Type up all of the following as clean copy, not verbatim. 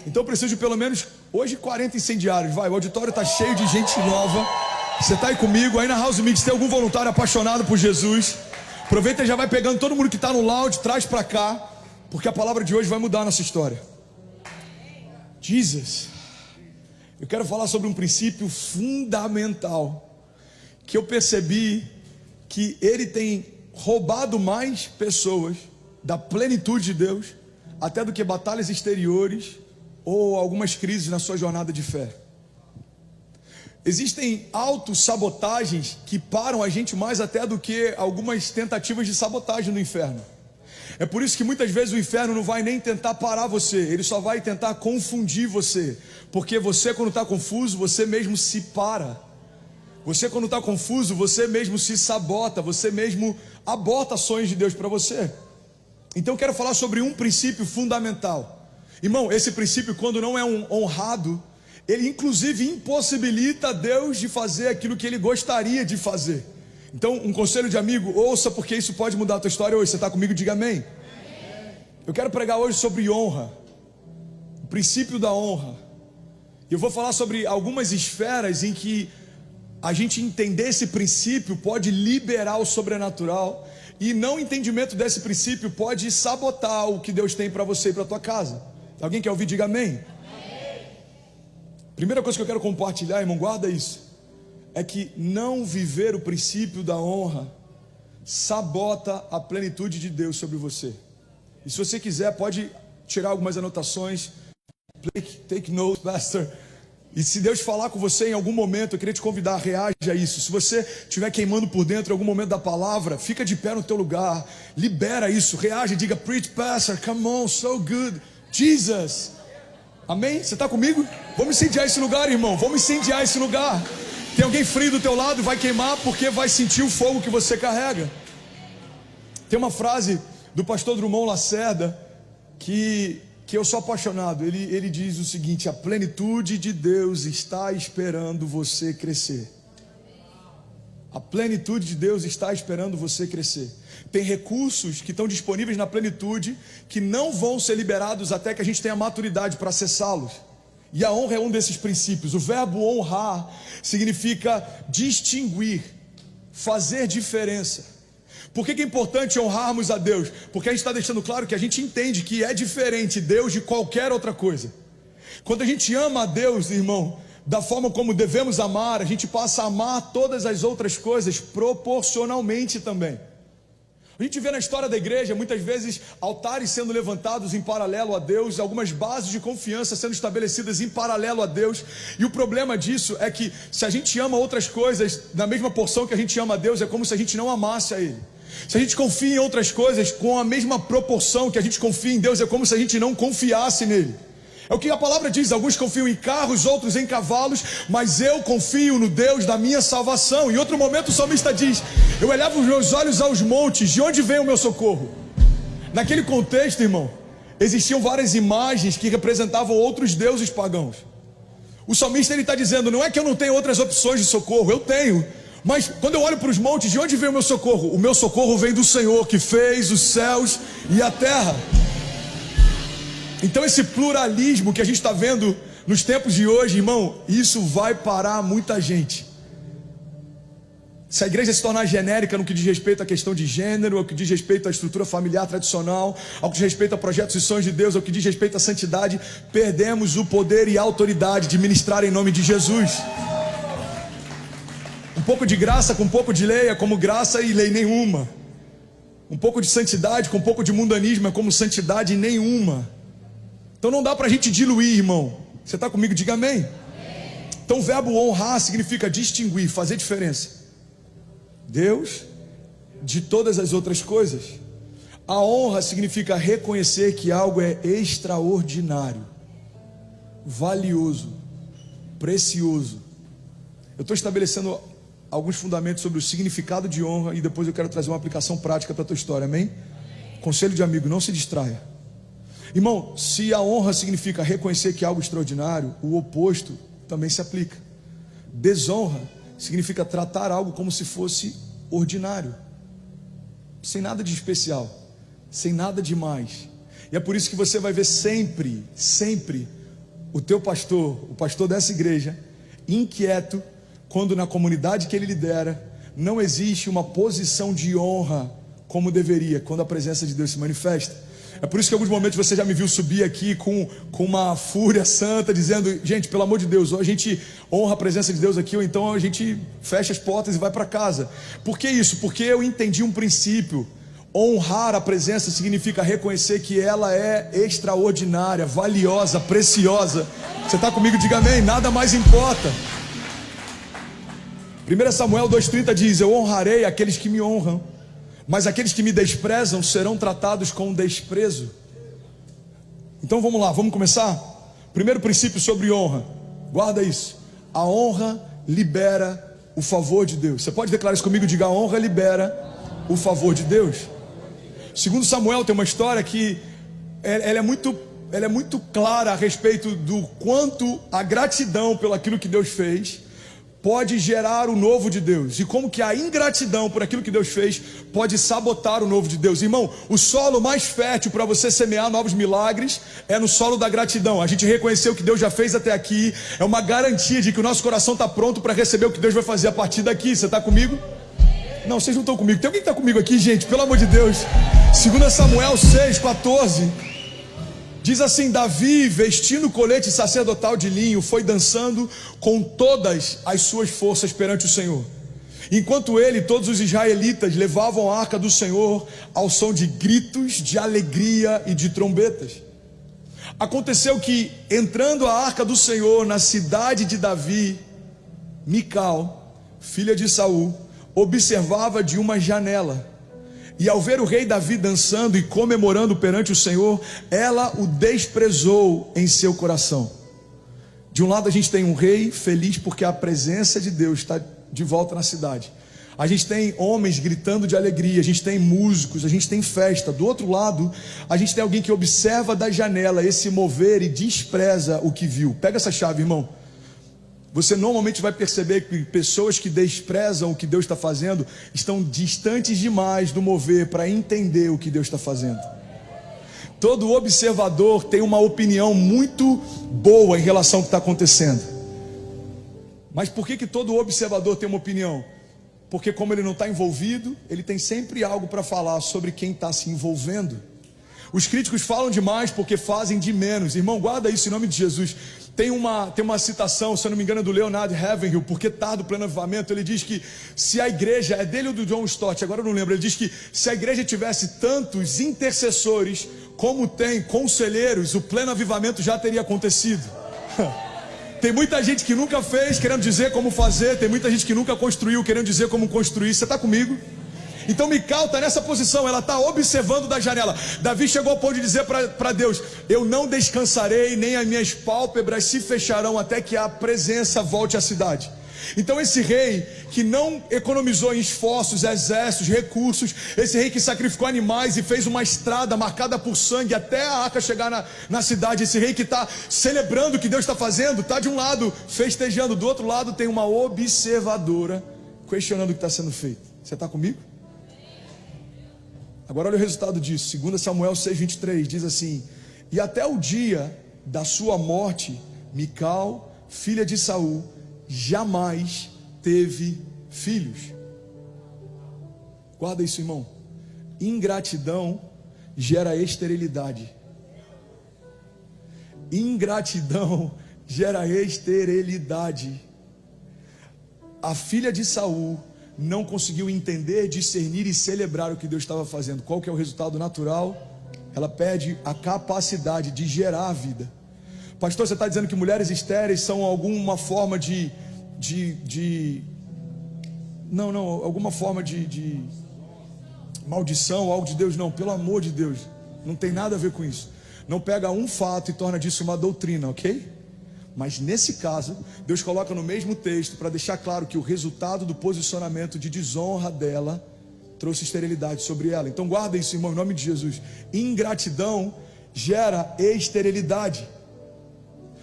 Então eu preciso de pelo menos, hoje 40 incendiários. Vai, o auditório está cheio de gente nova. Você está aí comigo, aí na House Mix tem algum voluntário apaixonado por Jesus? Aproveita e já vai pegando todo mundo que está no lounge, traz para cá, porque a palavra de hoje vai mudar a nossa história. Jesus, eu quero falar sobre um princípio fundamental, que eu percebi que ele tem roubado mais pessoas da plenitude de Deus, até do que batalhas exteriores ou algumas crises na sua jornada de fé. Existem autossabotagens que param a gente mais até do que algumas tentativas de sabotagem do inferno. É por isso que muitas vezes o inferno não vai nem tentar parar você, ele só vai tentar confundir você, porque você, quando está confuso, você mesmo se para. Você, quando está confuso, você mesmo se sabota, você mesmo aborta sonhos de Deus para você. Então eu quero falar sobre um princípio fundamental. Irmão, esse princípio, quando não é honrado, ele inclusive impossibilita Deus de fazer aquilo que ele gostaria de fazer. Então, um conselho de amigo, ouça, porque isso pode mudar a tua história hoje. Você está comigo? Diga amém. Eu quero pregar hoje sobre honra, o princípio da honra. Eu vou falar sobre algumas esferas em que a gente entender esse princípio pode liberar o sobrenatural, e não entendimento desse princípio pode sabotar o que Deus tem para você e para a tua casa. Alguém quer ouvir? Diga amém. Primeira coisa que eu quero compartilhar, irmão, guarda isso, é que não viver o princípio da honra sabota a plenitude de Deus sobre você. E se você quiser, pode tirar algumas anotações, take notes, pastor. E se Deus falar com você em algum momento, eu queria te convidar, reage a isso. Se você estiver queimando por dentro em algum momento da palavra, fica de pé no teu lugar, libera isso, reage, diga, preach, pastor, come on, so good, Jesus. Amém? Você está comigo? Vamos incendiar esse lugar, irmão, vamos incendiar esse lugar. Tem alguém frio do teu lado, vai queimar porque vai sentir o fogo que você carrega. Tem uma frase do pastor Drummond Lacerda que eu sou apaixonado. Ele diz o seguinte: a plenitude de Deus está esperando você crescer. A plenitude de Deus está esperando você crescer. Tem recursos que estão disponíveis na plenitude que não vão ser liberados até que a gente tenha maturidade para acessá-los. E a honra é um desses princípios. O verbo honrar significa distinguir, fazer diferença. Por que é importante honrarmos a Deus? Porque a gente está deixando claro que a gente entende que é diferente Deus de qualquer outra coisa. Quando a gente ama a Deus, irmão, da forma como devemos amar, a gente passa a amar todas as outras coisas proporcionalmente também. A gente vê na história da igreja, muitas vezes, altares sendo levantados em paralelo a Deus, algumas bases de confiança sendo estabelecidas em paralelo a Deus, e o problema disso é que, se a gente ama outras coisas na mesma porção que a gente ama a Deus, é como se a gente não amasse a Ele. Se a gente confia em outras coisas com a mesma proporção que a gente confia em Deus, é como se a gente não confiasse nele. É o que a palavra diz: alguns confiam em carros, outros em cavalos, mas eu confio no Deus da minha salvação. Em outro momento o salmista diz: eu elevo os meus olhos aos montes, de onde vem o meu socorro? Naquele contexto, irmão, existiam várias imagens que representavam outros deuses pagãos. O salmista está dizendo: não é que eu não tenho outras opções de socorro, eu tenho, mas quando eu olho para os montes, de onde vem o meu socorro? O meu socorro vem do Senhor, que fez os céus e a terra. Então esse pluralismo que a gente está vendo nos tempos de hoje, irmão, isso vai parar muita gente. Se a igreja se tornar genérica no que diz respeito à questão de gênero, ao que diz respeito à estrutura familiar tradicional, ao que diz respeito a projetos e sonhos de Deus, ao que diz respeito à santidade, perdemos o poder e a autoridade de ministrar em nome de Jesus. Um pouco de graça com um pouco de lei é como graça e lei nenhuma. Um pouco de santidade com um pouco de mundanismo é como santidade nenhuma. Então não dá para a gente diluir, irmão. Você está comigo? Diga amém. Então o verbo honrar significa distinguir, fazer diferença. Deus de todas as outras coisas. A honra significa reconhecer que algo é extraordinário, valioso, precioso. Eu estou estabelecendo alguns fundamentos sobre o significado de honra e depois eu quero trazer uma aplicação prática para a tua história, amém? Conselho de amigo: não se distraia. Irmão, se a honra significa reconhecer que é algo extraordinário, o oposto também se aplica. Desonra significa tratar algo como se fosse ordinário, sem nada de especial, sem nada de mais. E é por isso que você vai ver sempre o teu pastor, o pastor dessa igreja, inquieto, quando na comunidade que ele lidera, não existe uma posição de honra como deveria, quando a presença de Deus se manifesta. É por isso que em alguns momentos você já me viu subir aqui com uma fúria santa, dizendo, gente, pelo amor de Deus, ou a gente honra a presença de Deus aqui, ou então a gente fecha as portas e vai para casa. Por que isso? Porque eu entendi um princípio. Honrar a presença significa reconhecer que ela é extraordinária, valiosa, preciosa. Você está comigo? Diga amém, nada mais importa. 1 Samuel 2,30 diz, eu honrarei aqueles que me honram, mas aqueles que me desprezam serão tratados com desprezo. Então vamos lá, vamos começar? Primeiro princípio sobre honra, guarda isso. A honra libera o favor de Deus. Você pode declarar isso comigo? Diga, a honra libera o favor de Deus. Segundo Samuel tem uma história que ela é muito clara a respeito do quanto a gratidão pelo aquilo que Deus fez pode gerar o novo de Deus, e como que a ingratidão por aquilo que Deus fez pode sabotar o novo de Deus. Irmão, o solo mais fértil para você semear novos milagres é no solo da gratidão. A gente reconhecer o que Deus já fez até aqui é uma garantia de que o nosso coração está pronto para receber o que Deus vai fazer a partir daqui. Você está comigo? Não, vocês não estão comigo. Tem alguém que está comigo aqui, gente? Pelo amor de Deus. 2 Samuel 6,14 diz assim, Davi, vestindo o colete sacerdotal de linho, foi dançando com todas as suas forças perante o Senhor, enquanto ele e todos os israelitas levavam a arca do Senhor ao som de gritos, de alegria e de trombetas. Aconteceu que, entrando a arca do Senhor na cidade de Davi, Mical, filha de Saul, observava de uma janela. E ao ver o rei Davi dançando e comemorando perante o Senhor, ela o desprezou em seu coração. De um lado a gente tem um rei feliz porque a presença de Deus está de volta na cidade. A gente tem homens gritando de alegria, a gente tem músicos, a gente tem festa. Do outro lado, a gente tem alguém que observa da janela esse mover e despreza o que viu. Pega essa chave, irmão. Você normalmente vai perceber que pessoas que desprezam o que Deus está fazendo estão distantes demais do mover para entender o que Deus está fazendo. Todo observador tem uma opinião muito boa em relação ao que está acontecendo. Mas por que todo observador tem uma opinião? Porque como ele não está envolvido, ele tem sempre algo para falar sobre quem está se envolvendo. Os críticos falam demais porque fazem de menos. Irmão, guarda isso em nome de Jesus. Tem uma citação, se eu não me engano, do Leonard Ravenhill, porque tarde do pleno avivamento, ele diz que se a igreja, é dele ou do John Stott, agora eu não lembro, ele diz que se a igreja tivesse tantos intercessores como tem conselheiros, o pleno avivamento já teria acontecido. Tem muita gente que nunca fez, querendo dizer como fazer, tem muita gente que nunca construiu, querendo dizer como construir. Você está comigo? Então Mical está nessa posição, ela está observando da janela. Davi chegou ao ponto de dizer para Deus, eu não descansarei, nem as minhas pálpebras se fecharão até que a presença volte à cidade. Então esse rei que não economizou em esforços, exércitos, recursos, esse rei que sacrificou animais e fez uma estrada marcada por sangue até a arca chegar na cidade, esse rei que está celebrando o que Deus está fazendo, está de um lado festejando, do outro lado tem uma observadora questionando o que está sendo feito. Você está comigo? Agora olha o resultado disso. 2 Samuel 6,23 diz assim, e até o dia da sua morte, Mical, filha de Saul, jamais teve filhos. Guarda isso, irmão. Ingratidão gera esterilidade. Ingratidão gera esterilidade. A filha de Saul não conseguiu entender, discernir e celebrar o que Deus estava fazendo. Qual que é o resultado natural? Ela perde a capacidade de gerar a vida. Pastor, você está dizendo que mulheres estéreis são alguma forma alguma forma de maldição, algo de Deus? Não, pelo amor de Deus, não tem nada a ver com isso. Não pega um fato e torna disso uma doutrina, ok? Mas nesse caso, Deus coloca no mesmo texto para deixar claro que o resultado do posicionamento de desonra dela trouxe esterilidade sobre ela. Então guarda isso, irmão, em nome de Jesus. Ingratidão gera esterilidade.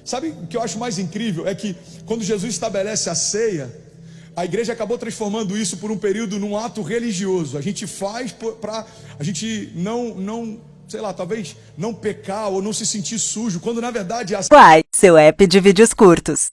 Sabe o que eu acho mais incrível? É que quando Jesus estabelece a ceia, a igreja acabou transformando isso por um período num ato religioso. A gente faz a gente não sei lá, talvez não pecar ou não se sentir sujo, quando na verdade é Uai, seu app de vídeos curtos.